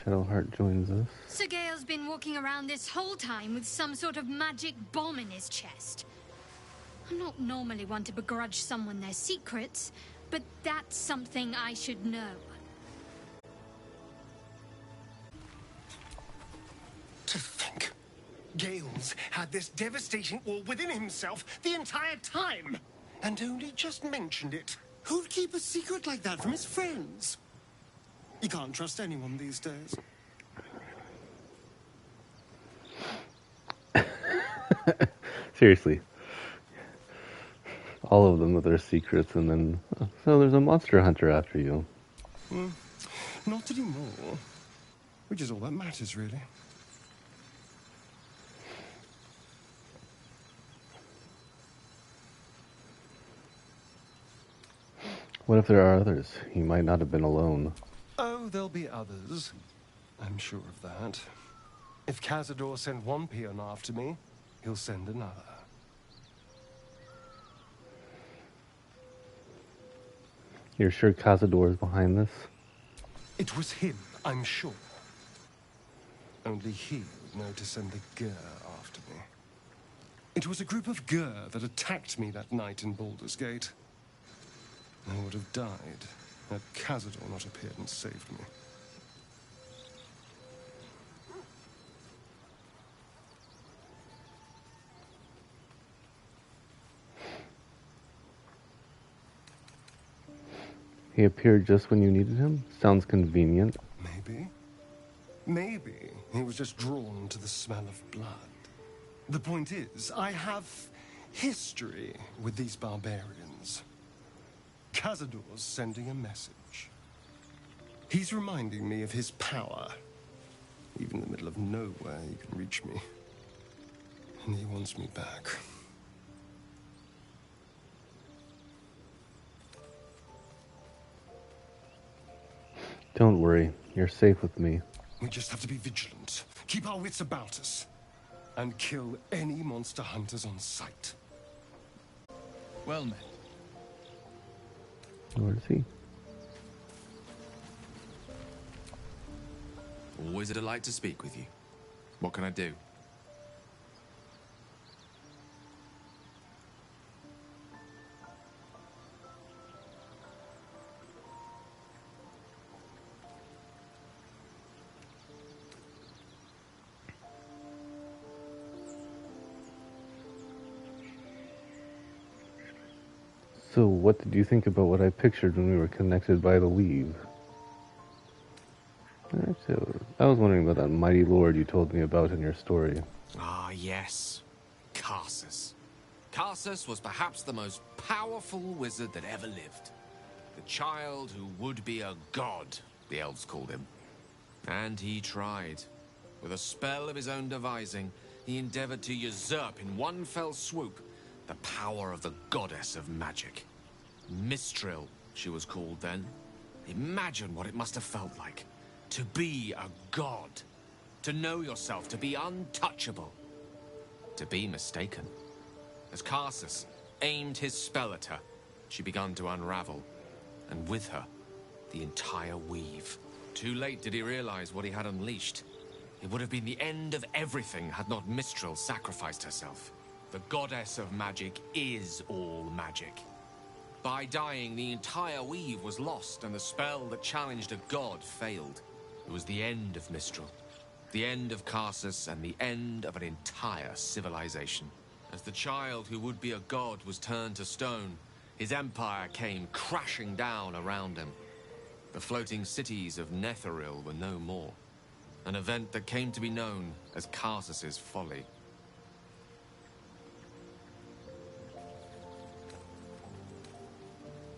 Shadowheart joins us. Sir Gale's been walking around this whole time with some sort of magic bomb in his chest. I'm not normally one to begrudge someone their secrets, but that's something I should know. To think, Gale's had this devastating war within himself the entire time, and only just mentioned it. Who'd keep a secret like that from his friends? You can't trust anyone these days. Seriously. All of them with their secrets, and then... So there's a monster hunter after you. Not anymore. Which is all that matters, really. What if there are others? He might not have been alone. Oh, there'll be others. I'm sure of that. If Cazador sent one peon after me, he'll send another. You're sure Cazador is behind this? It was him, I'm sure. Only he would know to send the Gur after me. It was a group of Gur that attacked me that night in Baldur's Gate. I would have died had Cazador not appeared and saved me. He appeared just when you needed him? Sounds convenient. Maybe. Maybe he was just drawn to the smell of blood. The point is, I have history with these barbarians. Cazador's sending a message. He's reminding me of his power. Even in the middle of nowhere, he can reach me. And he wants me back. Don't worry, you're safe with me. We just have to be vigilant, keep our wits about us, and kill any monster hunters on sight. Well met. Where is he? Always a delight to speak with you. What can I do? So, what did you think about what I pictured when we were connected by the weave? Actually, I was wondering about that mighty lord you told me about in your story. Ah, yes. Karsus. Karsus was perhaps the most powerful wizard that ever lived. The child who would be a god, the elves called him. And he tried. With a spell of his own devising, he endeavored to usurp in one fell swoop the power of the goddess of magic. Mistral, she was called then. Imagine what it must have felt like. To be a god. To know yourself, to be untouchable. To be mistaken. As Karsus aimed his spell at her, she began to unravel. And with her, the entire weave. Too late did he realize what he had unleashed. It would have been the end of everything had not Mistral sacrificed herself. The goddess of magic is all magic. By dying, the entire weave was lost, and the spell that challenged a god failed. It was the end of Mistral, the end of Karsus, and the end of an entire civilization. As the child who would be a god was turned to stone, his empire came crashing down around him. The floating cities of Netheril were no more. An event that came to be known as Karsus's folly.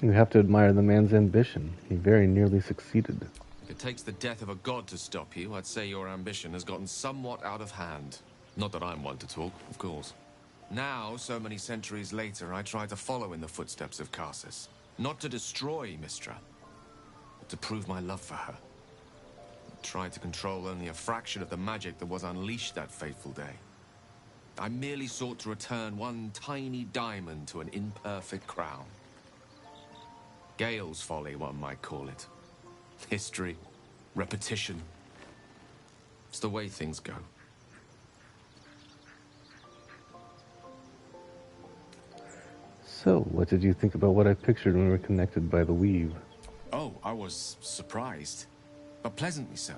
You have to admire the man's ambition. He very nearly succeeded. If it takes the death of a god to stop you, I'd say your ambition has gotten somewhat out of hand. Not that I'm one to talk, of course. Now, so many centuries later, I try to follow in the footsteps of Karsus. Not to destroy Mistra, but to prove my love for her. I tried to control only a fraction of the magic that was unleashed that fateful day. I merely sought to return one tiny diamond to an imperfect crown. Gale's folly, one might call it. History, repetition, It's the way things go. So, what did you think about what I pictured when we were connected by the weave? Oh, I was surprised, but pleasantly so.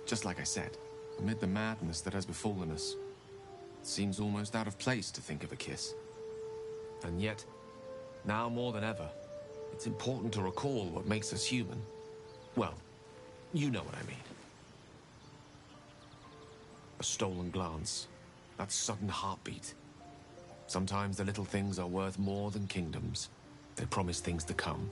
Just like I said, amid the madness that has befallen us, it seems almost out of place to think of a kiss. And yet, now more than ever, it's important to recall what makes us human. Well, you know what I mean. A stolen glance, that sudden heartbeat. Sometimes the little things are worth more than kingdoms. They promise things to come.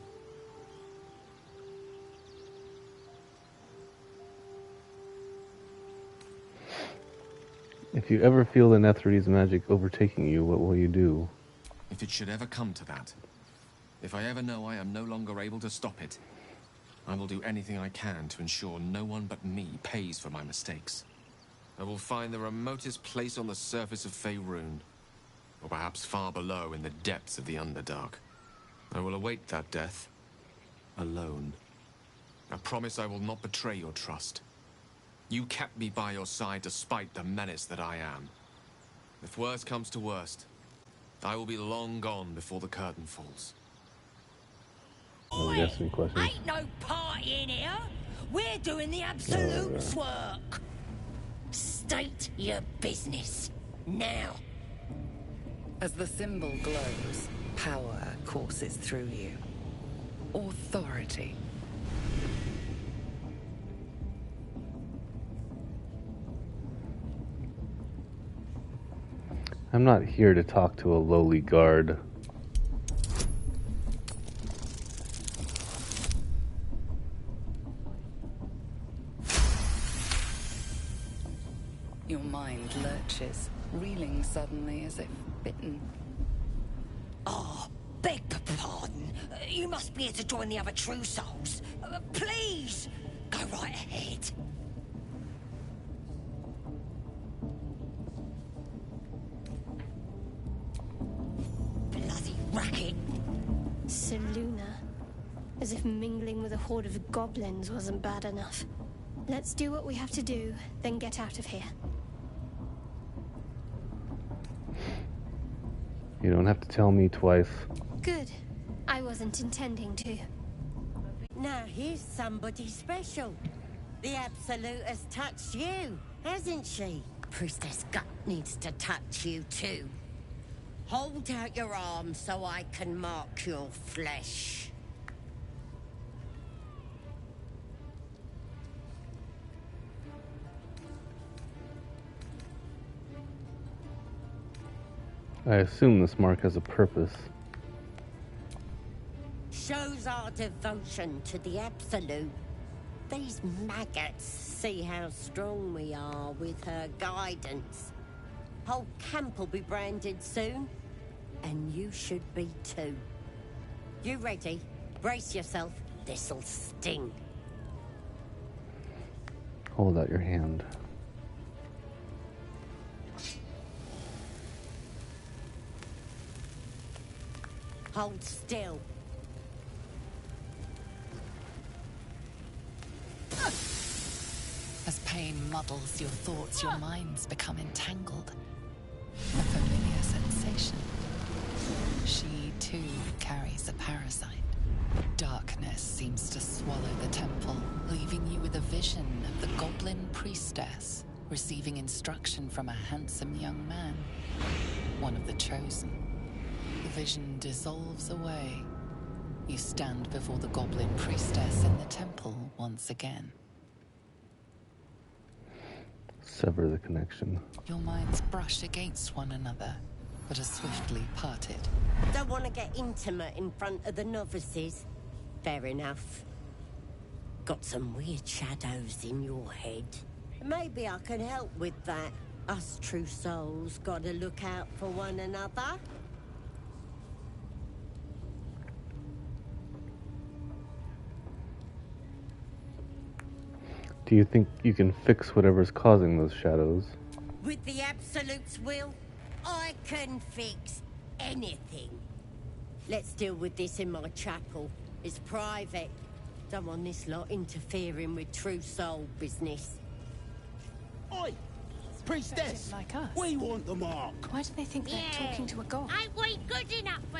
If you ever feel the Netheri's magic overtaking you, what will you do? If it should ever come to that, if I ever know I am no longer able to stop it, I will do anything I can to ensure no one but me pays for my mistakes. I will find the remotest place on the surface of Faerun, or perhaps far below in the depths of the Underdark. I will await that death, alone. I promise I will not betray your trust. You kept me by your side despite the menace that I am. If worst comes to worst, I will be long gone before the curtain falls. Oh, you asked me questions. Ain't no party in here. We're doing the Absolute's work. State your business. Now. As the symbol glows, power courses through you. Authority. I'm not here to talk to a lowly guard. Your mind lurches, reeling suddenly as if bitten. Oh, beg pardon. You must be here to join the other true souls. Please, go right ahead. Bloody racket. Seluna. As if mingling with a horde of goblins wasn't bad enough. Let's do what we have to do, then get out of here. You don't have to tell me twice. Good. I wasn't intending to. Now here's somebody special. The Absolute has touched you, hasn't she? Priestess Gut needs to touch you too. Hold out your arm so I can mark your flesh. I assume this mark has a purpose. Shows our devotion to the Absolute. These maggots see how strong we are with her guidance. Whole camp will be branded soon, and you should be too. You ready? Brace yourself. This'll sting. Hold out your hand. Hold still. As pain muddles your thoughts, your minds become entangled. A familiar sensation. She, too, carries a parasite. Darkness seems to swallow the temple, leaving you with a vision of the goblin priestess receiving instruction from a handsome young man, one of the chosen. The vision dissolves away. You stand before the goblin priestess in the temple once again. Sever the connection. Your minds brush against one another, but are swiftly parted. Don't want to get intimate in front of the novices. Fair enough. Got some weird shadows in your head. Maybe I can help with that. Us true souls gotta look out for one another. Do you think you can fix whatever's causing those shadows? With the Absolute's will, I can fix anything. Let's deal with this in my chapel. It's private. Don't want this lot interfering with true soul business. priestess. Like us. We want the mark. Why do they think they're talking to a god? Ain't we good enough for